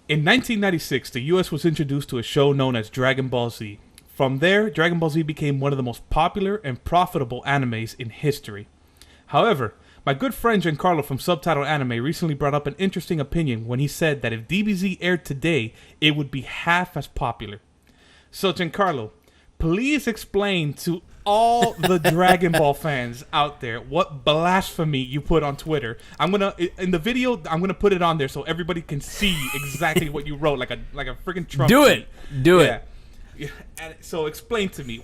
In 1996, the US was introduced to a show known as Dragon Ball Z. From there, Dragon Ball Z became one of the most popular and profitable animes in history. However, my good friend Giancarlo from Subtitled Anime recently brought up an interesting opinion when he said that if DBZ aired today, it would be half as popular. So Giancarlo, please explain to all the Dragon Ball fans out there what blasphemy you put on Twitter. In the video, I'm gonna put it on there so everybody can see exactly what you wrote, like a freaking Trump tweet. Do it. And so explain to me,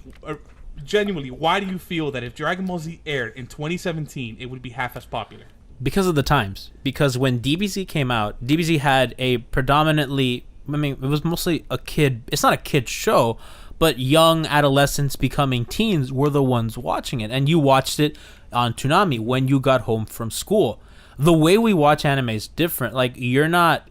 genuinely, why do you feel that if Dragon Ball Z aired in 2017, it would be half as popular? Because of the times. Because when DBZ came out, DBZ had a predominantly, it was mostly a kid. It's not a kid show, but young adolescents becoming teens were the ones watching it. And you watched it on Toonami when you got home from school. The way we watch anime is different. Like,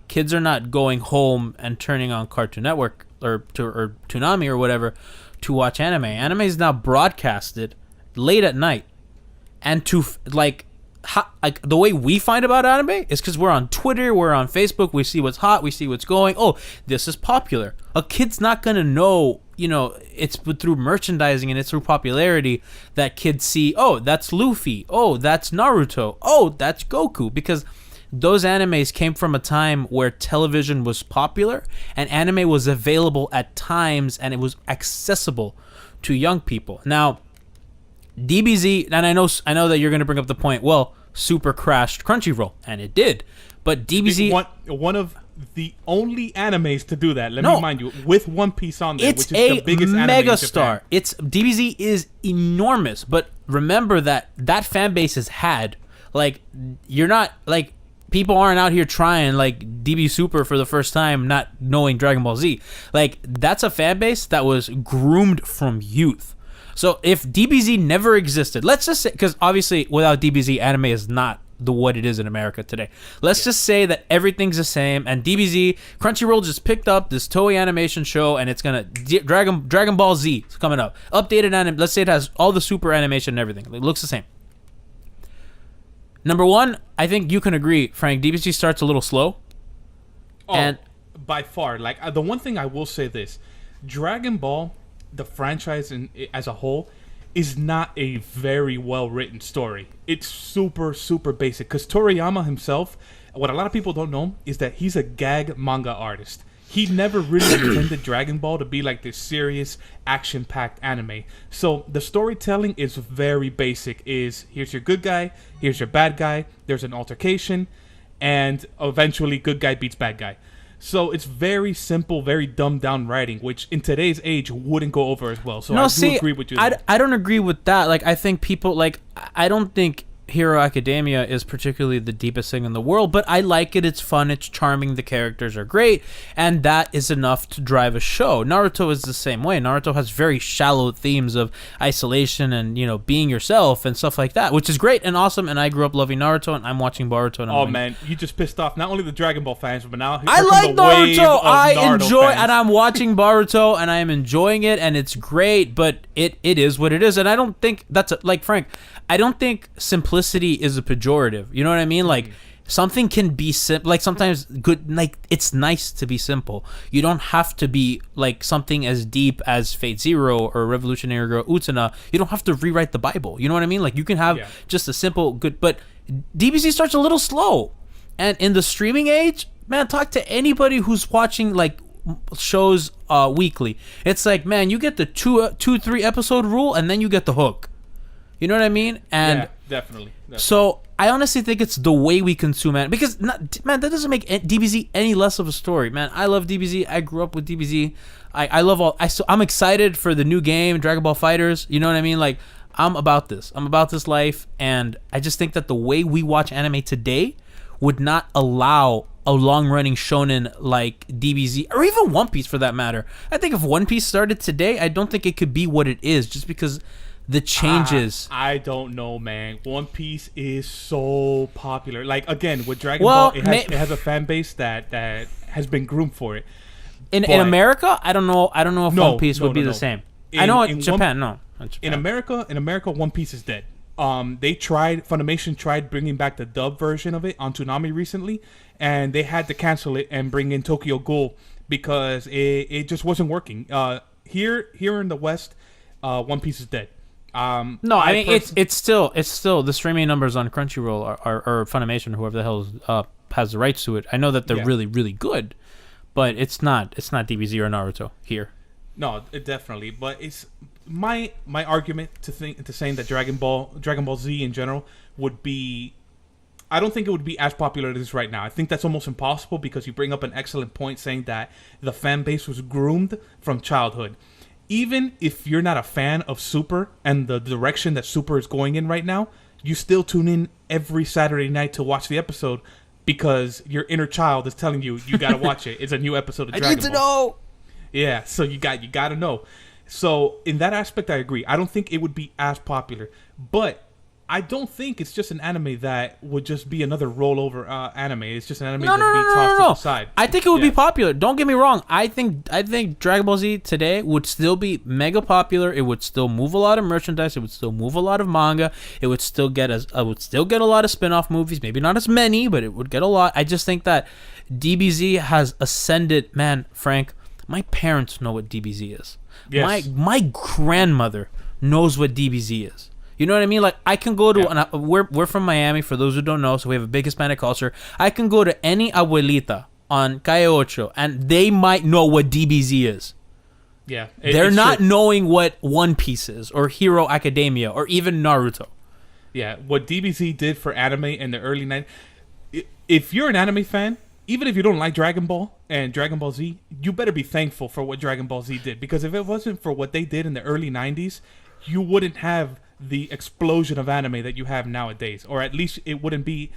kids are not going home and turning on Cartoon Network or Toonami or whatever to watch anime. Anime is now broadcasted late at night. And the way we find about anime is because we're on Twitter, we're on Facebook, we see what's hot, we see what's going. Oh, this is popular. A kid's not going to know, it's through merchandising and it's through popularity that kids see, oh, that's Luffy, oh, that's Naruto, oh, that's Goku. Because those animes came from a time where television was popular and anime was available at times and it was accessible to young people. Now, DBZ, and I know that you're going to bring up the point, well, Super crashed Crunchyroll, and it did. But DBZ... One of the only animes to do that, let me remind you, with One Piece on there, which is the biggest anime in Japan. DBZ is enormous, but remember that fan base is had. Like, you're not... Like, people aren't out here trying, like, DB Super for the first time, not knowing Dragon Ball Z. Like, that's a fan base that was groomed from youth. So if DBZ never existed, let's just say, because obviously without DBZ, anime is not what it is in America today. Let's just say that everything's the same, and DBZ, Crunchyroll just picked up this Toei animation show, and it's gonna Dragon Ball Z is coming up, updated anime. Let's say it has all the super animation and everything. It looks the same. Number one, I think you can agree, Frank. DBZ starts a little slow. Oh, and by far, like the one thing I will say this, Dragon Ball, the franchise as a whole, is not a very well written story. It's super, super basic. Because Toriyama himself, what a lot of people don't know is that he's a gag manga artist. He never really intended Dragon Ball to be like this serious, action-packed anime. So the storytelling is very basic. Here's your good guy, here's your bad guy, there's an altercation, and eventually good guy beats bad guy. So it's very simple, very dumbed down writing, which in today's age wouldn't go over as well. So I do agree with you. I don't agree with that. Like, I think people, I don't think Hero Academia is particularly the deepest thing in the world, but I like it. It's fun. It's charming. The characters are great. And that is enough to drive a show. Naruto is the same way. Naruto has very shallow themes of isolation and, being yourself and stuff like that, which is great and awesome. And I grew up loving Naruto, and I'm watching Boruto. And man, you just pissed off not only the Dragon Ball fans, but now I like Naruto. I enjoy, and I'm watching Boruto, and I am enjoying it, and it's great, but it is what it is. And I don't think that's like Frank, I don't think simplicity is a pejorative. You know what I mean? Like, something can be simple. Like, sometimes good. Like, it's nice to be simple. You don't have to be like something as deep as Fate Zero or Revolutionary Girl Utena. You don't have to rewrite the Bible. You know what I mean? Like, you can have just a simple good. But DBZ starts a little slow, and in the streaming age, man, talk to anybody who's watching like shows weekly. It's like, man, you get the 2-3 episode rule, and then you get the hook. You know what I mean? And definitely. So I honestly think it's the way we consume it. Because, that doesn't make DBZ any less of a story. Man, I love DBZ. I grew up with DBZ. I love I'm excited for the new game, Dragon Ball FighterZ. You know what I mean? Like, I'm about this. I'm about this life. And I just think that the way we watch anime today would not allow a long-running shonen like DBZ, or even One Piece for that matter. I think if One Piece started today, I don't think it could be what it is, just because the changes. I don't know, man. One Piece is so popular. Like, again, with Dragon Ball, it has a fan base that has been groomed for it. In America, I don't know if One Piece would be the same. I know in Japan, In America, One Piece is dead. Funimation tried bringing back the dub version of it on Toonami recently, and they had to cancel it and bring in Tokyo Ghoul because it just wasn't working. Here in the West, One Piece is dead. No, I mean it's still the streaming numbers on Crunchyroll or Funimation, whoever the hell has the rights to it. I know that they're really, really good, but it's not DBZ or Naruto here. No, it definitely. But it's my argument to saying that Dragon Ball Z in general would be. I don't think it would be as popular as it is right now. I think that's almost impossible because you bring up an excellent point saying that the fan base was groomed from childhood. Even if you're not a fan of Super and the direction that Super is going in right now, you still tune in every Saturday night to watch the episode because your inner child is telling you got to watch it. It's a new episode of Dragon Ball. I need to know. Yeah, so you got to know. So in that aspect, I agree. I don't think it would be as popular, but I don't think it's just an anime that would just be another rollover anime. It's just an anime that would be tossed to the side. I think it would be popular. Don't get me wrong. I think Dragon Ball Z today would still be mega popular. It would still move a lot of merchandise. It would still move a lot of manga. It would still get a lot of spin-off movies. Maybe not as many, but it would get a lot. I just think that DBZ has ascended. Man, Frank, my parents know what DBZ is. Yes. My grandmother knows what DBZ is. You know what I mean? Like, I can go to we're from Miami, for those who don't know, so we have a big Hispanic culture. I can go to any abuelita on Calle Ocho, and they might know what DBZ is. Yeah. They're not knowing what One Piece is, or Hero Academia, or even Naruto. Yeah, what DBZ did for anime in the early 90s. If you're an anime fan, even if you don't like Dragon Ball and Dragon Ball Z, you better be thankful for what Dragon Ball Z did. Because if it wasn't for what they did in the early 90s, you wouldn't have the explosion of anime that you have nowadays, or at least it wouldn't be.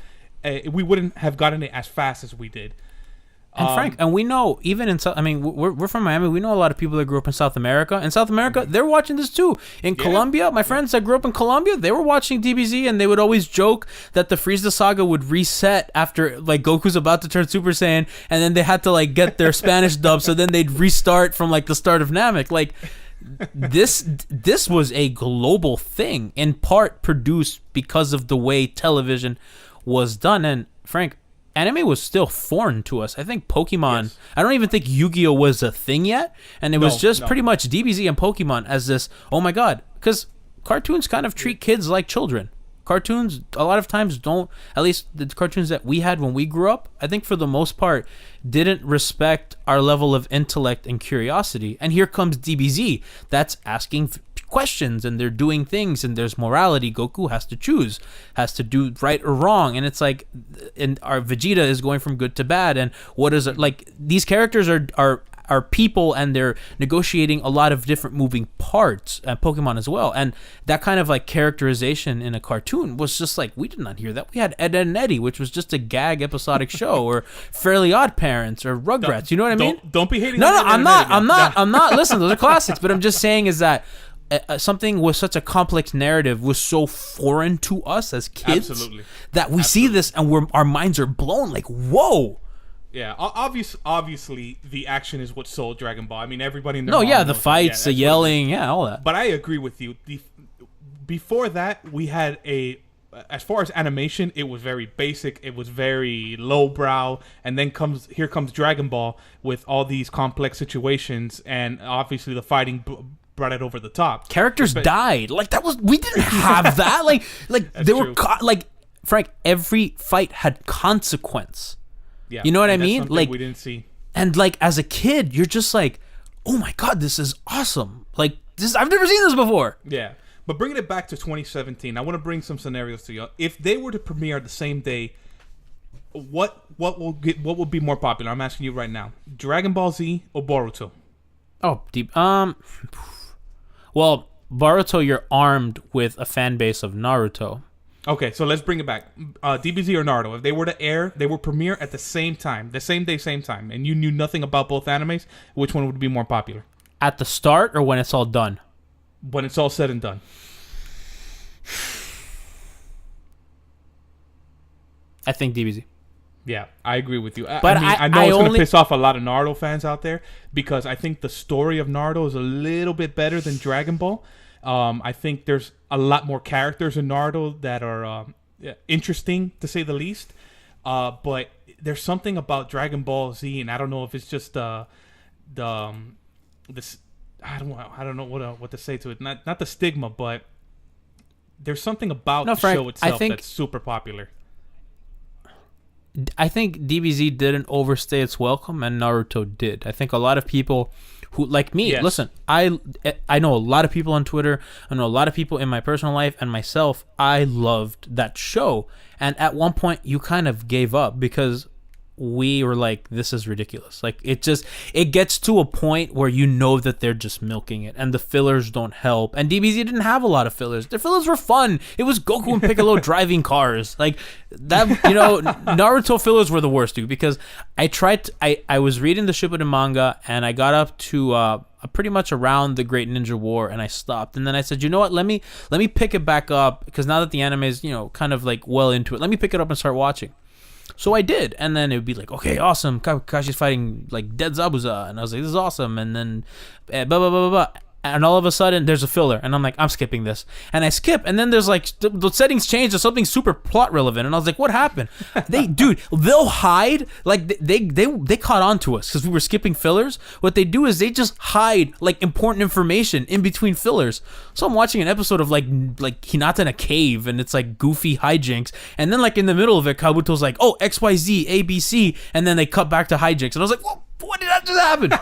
We wouldn't have gotten it as fast as we did. And Frank, and we know even in South. I mean, we're from Miami. We know a lot of people that grew up in South America. In South America, they're watching this too. In Colombia, my friends that grew up in Colombia, they were watching DBZ, and they would always joke that the Frieza saga would reset after like Goku's about to turn Super Saiyan, and then they had to like get their Spanish dub, so then they'd restart from like the start of Namek, like. This was a global thing, in part produced because of the way television was done. And Frank, anime was still foreign to us. I think Pokemon. Yes. I don't even think Yu-Gi-Oh was a thing yet, and it was just pretty much DBZ and Pokemon as this. Oh my god, because cartoons kind of treat kids like children. Cartoons a lot of times don't, at least the cartoons that we had when we grew up, I think for the most part didn't respect our level of intellect and curiosity. And here comes DBZ that's asking questions, and they're doing things, and there's morality. Goku has to choose, has to do right or wrong, and it's like, and our Vegeta is going from good to bad, and what is it like, these characters are people, and they're negotiating a lot of different moving parts, and Pokemon as well. And that kind of like characterization in a cartoon was just like, we did not hear that. We had Ed, Edd n Eddy, which was just a gag episodic show, or Fairly Odd Parents, or Rugrats. You know what I mean? Don't be hating. No, I'm not. Listen, those are classics. But I'm just saying is that something with such a complex narrative was so foreign to us as kids that we see this and our minds are blown. Like, whoa. Yeah, obviously the action is what sold Dragon Ball. I mean, everybody in there. No, yeah, the fights, the yelling, all that. But I agree with you. Before that, we had as far as animation, it was very basic. It was very lowbrow, and then here comes Dragon Ball with all these complex situations, and obviously the fighting brought it over the top. Characters died. Like we didn't have that. Like they were like, Frank. Every fight had consequence. Yeah, you know what I mean? Like, we didn't see. And like as a kid, you're just like, oh my god, this is awesome. Like this, I've never seen this before. Yeah, but bringing it back to 2017, I want to bring some scenarios to you. If they were to premiere the same day, what will be more popular? I'm asking you right now: Dragon Ball Z or Boruto? Oh, deep. Well, Boruto, you're armed with a fan base of Naruto. Okay, so let's bring it back. DBZ or Naruto, if they were to air, they would premiere at the same time, the same day, same time, and you knew nothing about both animes, which one would be more popular? At the start or when it's all done? When it's all said and done. I think DBZ. Yeah, I agree with you. But I know it's going to piss off a lot of Naruto fans out there, because I think the story of Naruto is a little bit better than Dragon Ball. I think there's a lot more characters in Naruto that are interesting, to say the least. But there's something about Dragon Ball Z, and I don't know if it's just this. I don't know what to say to it. Not the stigma, but there's something about the show itself that's super popular. I think DBZ didn't overstay its welcome, and Naruto did. I think a lot of people who, like me, listen, I know a lot of people on Twitter, I know a lot of people in my personal life and myself, I loved that show. And at one point, you kind of gave up because we were like, this is ridiculous. Like, it gets to a point where you know that they're just milking it, and the fillers don't help. And DBZ didn't have a lot of fillers. The fillers were fun. It was Goku and Piccolo driving cars. Like, that, Naruto fillers were the worst, dude, because I was reading the Shippuden manga, and I got up to pretty much around the Great Ninja War, and I stopped. And then I said, you know what, let me pick it back up, because now that the anime is, kind of like well into it, let me pick it up and start watching. So I did, and then it would be like, okay, awesome, Kakashi's fighting like Dead Zabuza, and I was like, this is awesome, and then blah blah blah blah blah, and all of a sudden there's a filler, and I'm like, I'm skipping this, and I skip, and then there's like the settings change to something super plot relevant, and I was like, what happened? They'll hide, like they caught on to us because we were skipping fillers. What they do is they just hide like important information in between fillers. So I'm watching an episode of like Hinata in a cave, and it's like goofy hijinks, and then like in the middle of it, Kabuto's like, oh, XYZ ABC, and then they cut back to hijinks, and I was like, well, what did that just happen?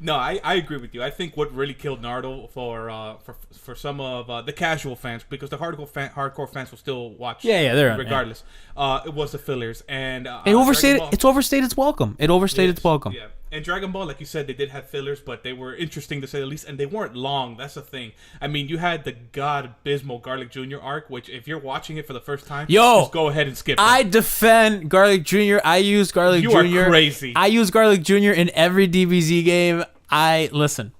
No, I agree with you. I think what really killed Naruto for some of the casual fans, because the hardcore fans will still watch. Yeah, they're regardless. It was the fillers, and it overstated. It's overstayed its welcome. It overstayed its welcome. Yeah, and Dragon Ball, like you said, they did have fillers, but they were interesting to say the least, and they weren't long. That's the thing. I mean, you had the god abysmal Garlic Jr. arc, which if you're watching it for the first time, just go ahead and skip it. I defend Garlic Jr. I use Garlic Jr. You are crazy. I use Garlic Jr. in every DBZ game.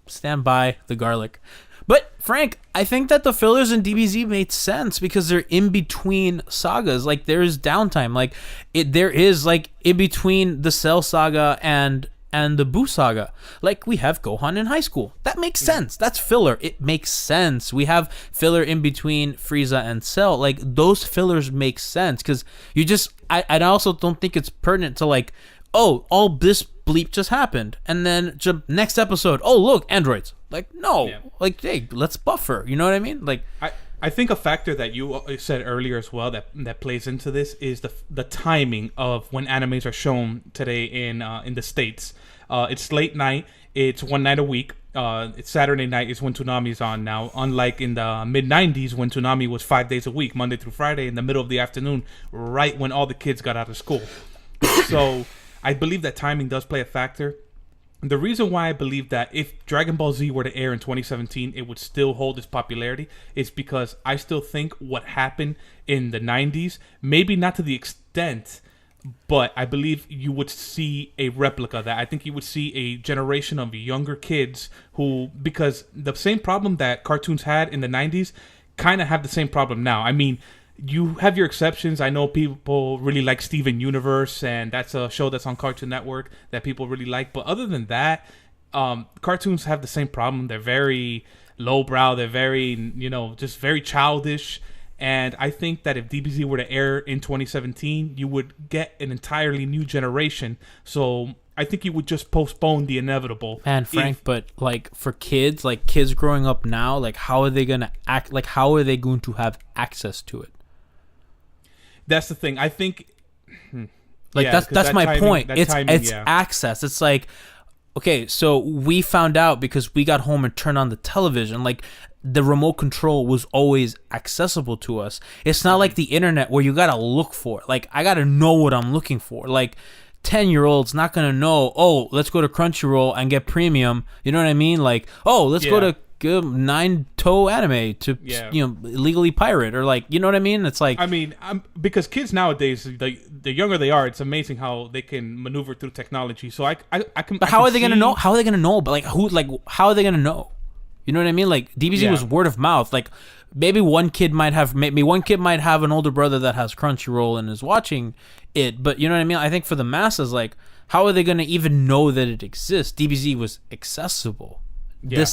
Stand by the garlic. But Frank, I think that the fillers in DBZ made sense because they're in between sagas. Like, there's downtime. Like, there is like in between the Cell saga and the Buu saga. Like, we have Gohan in high school. That makes sense. That's filler. It makes sense. We have filler in between Frieza and Cell. Like, those fillers make sense because I also don't think it's pertinent to like, oh, all this bleep just happened, and then next episode, oh look, androids. Like, no, like, hey, let's buffer. You know what I mean? Like, I think a factor that you said earlier as well that plays into this is the timing of when animes are shown today in the States. It's late night. It's one night a week. It's Saturday night is when Toonami's on now. Unlike in the mid '90s when Toonami was 5 days a week, Monday through Friday, in the middle of the afternoon, right when all the kids got out of school. So I believe that timing does play a factor. The reason why I believe that if Dragon Ball Z were to air in 2017, it would still hold its popularity is because I still think what happened in the 90s, maybe not to the extent, but I believe you would see a replica of that. I think you would see a generation of younger kids who, because the same problem that cartoons had in the 90s kind of have the same problem now. I mean, you have your exceptions. I know people really like Steven Universe, and that's a show that's on Cartoon Network that people really like. But other than that, cartoons have the same problem. They're very lowbrow. They're very, just very childish. And I think that if DBZ were to air in 2017, you would get an entirely new generation. So I think you would just postpone the inevitable. And Frank, but like for kids, like kids growing up now, like how are they going to act? Like how are they going to have access to it? That's the thing. I think, that's my point. It's access. It's like, okay, so we found out because we got home and turned on the television. Like, the remote control was always accessible to us. It's not like the internet where you gotta look for it. Like, I gotta know what I'm looking for. Like, 10-year-old's not gonna know, oh, let's go to Crunchyroll and get premium. You know what I mean? Like, oh, let's go to Nine Toe Anime to legally pirate, or like, you know what I mean? It's like, I mean, because kids nowadays, the younger they are, it's amazing how they can maneuver through technology. So I can. But how are they gonna know? How are they gonna know? But like, who? Like, how are they gonna know? You know what I mean? Like, DBZ was word of mouth. Like, maybe one kid might have an older brother that has Crunchyroll and is watching it. But you know what I mean? I think for the masses, like, how are they gonna even know that it exists? DBZ was accessible. Yeah.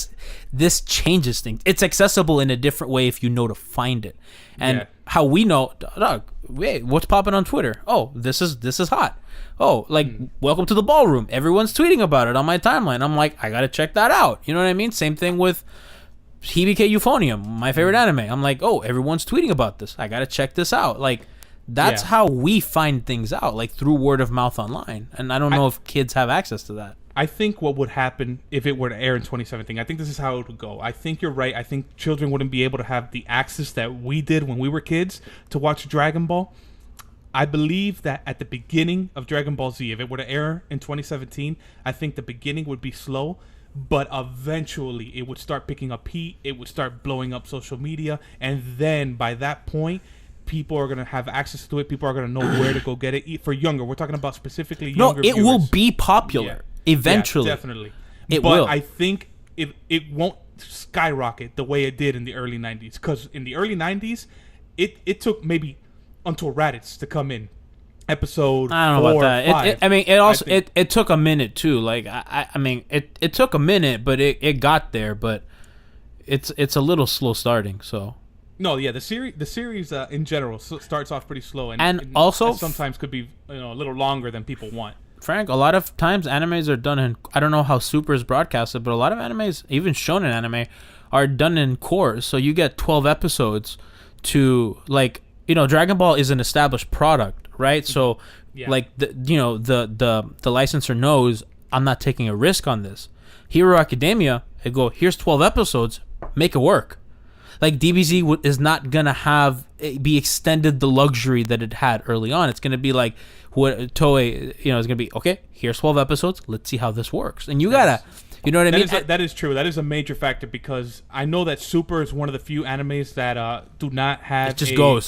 This changes things. It's accessible in a different way if you know to find it. And how we know, dog, wait, what's popping on Twitter? Oh, this is hot. Oh, like welcome to the ballroom. Everyone's tweeting about it on my timeline. I'm like, I gotta check that out. You know what I mean? Same thing with Hibike Euphonium, my favorite anime. I'm like, oh, everyone's tweeting about this. I gotta check this out. Like, that's how we find things out, like through word of mouth online. And I don't know if kids have access to that. I think what would happen if it were to air in 2017, I think this is how it would go. I think you're right. I think children wouldn't be able to have the access that we did when we were kids to watch Dragon Ball. I believe that at the beginning of Dragon Ball Z, if it were to air in 2017, I think the beginning would be slow, but eventually it would start picking up heat. It would start blowing up social media. And then by that point, people are going to have access to it. People are going to know where to go get it. For younger, we're talking about specifically younger viewers. will be popular. Yeah. Eventually. Yeah, definitely. It but will. I think it won't skyrocket the way it did in the early 90s. Because in the early 90s, it took maybe until Raditz to come in. Episode I don't know 4 about that. Or 5, I mean, it also it took a minute too. Like I mean, it took a minute, but it got there. But it's a little slow starting. So no, yeah, the series in general starts off pretty slow, and also sometimes could be a little longer than people want. Frank, a lot of times animes are done in, I don't know how Super is broadcasted, but a lot of animes, even shonen anime, are done in cours. So you get 12 episodes to, like, Dragon Ball is an established product, right? So like the licensor knows I'm not taking a risk on this. Hero Academia, I go, here's 12 episodes, make it work. Like DBZ is not gonna be extended the luxury that it had early on. It's gonna be like what Toei, is gonna be. Okay, here's 12 episodes. Let's see how this works. And you gotta, you know what I mean? That is true. That is a major factor because I know that Super is one of the few animes that do not have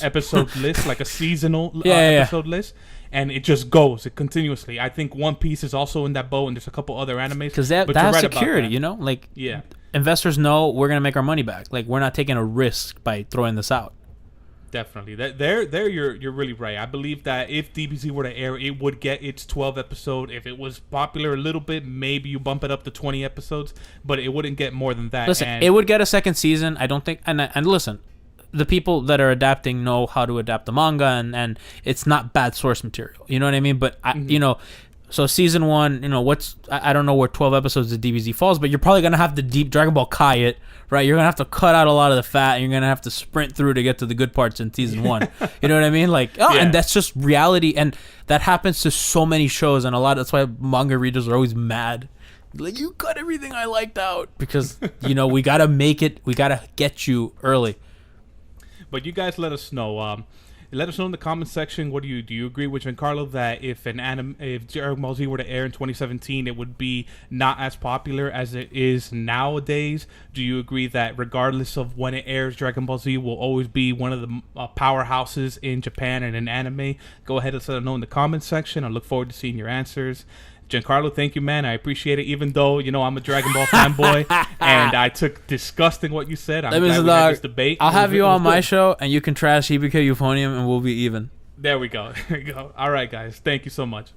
episode list, like a seasonal episode list. And it just goes. It continuously. I think One Piece is also in that boat, and there's a couple other animes. Because that has security, Like, yeah. Investors know we're going to make our money back. Like, we're not taking a risk by throwing this out. Definitely. You're really right. I believe that if DBZ were to air, it would get its 12 episode. If it was popular a little bit, maybe you bump it up to 20 episodes, but it wouldn't get more than that. Listen, it would get a second season. I don't think... And listen, the people that are adapting know how to adapt the manga, and it's not bad source material. You know what I mean? But, so season 1, I don't know where 12 episodes of DBZ falls, but you're probably going to have to deep Dragon Ball Kai it, right? You're going to have to cut out a lot of the fat, and you're going to have to sprint through to get to the good parts in season 1. You know what I mean? Like, and that's just reality, and that happens to so many shows, and that's why manga readers are always mad. Like, you cut everything I liked out, because, we got to make it, we got to get you early. But you guys let us know. Let us know in the comment section. What do you agree with Giancarlo that if Dragon Ball Z were to air in 2017, it would be not as popular as it is nowadays? Do you agree that regardless of when it airs, Dragon Ball Z will always be one of the powerhouses in Japan and in anime? Go ahead and let us know in the comment section. I look forward to seeing your answers. Giancarlo, thank you, man. I appreciate it. Even though, I'm a Dragon Ball fanboy, and I took disgusting what you said. I'm glad we had this debate. I'll have you on my show, and you can trash Hibike Euphonium, and we'll be even. There we go. There we go. All right, guys. Thank you so much.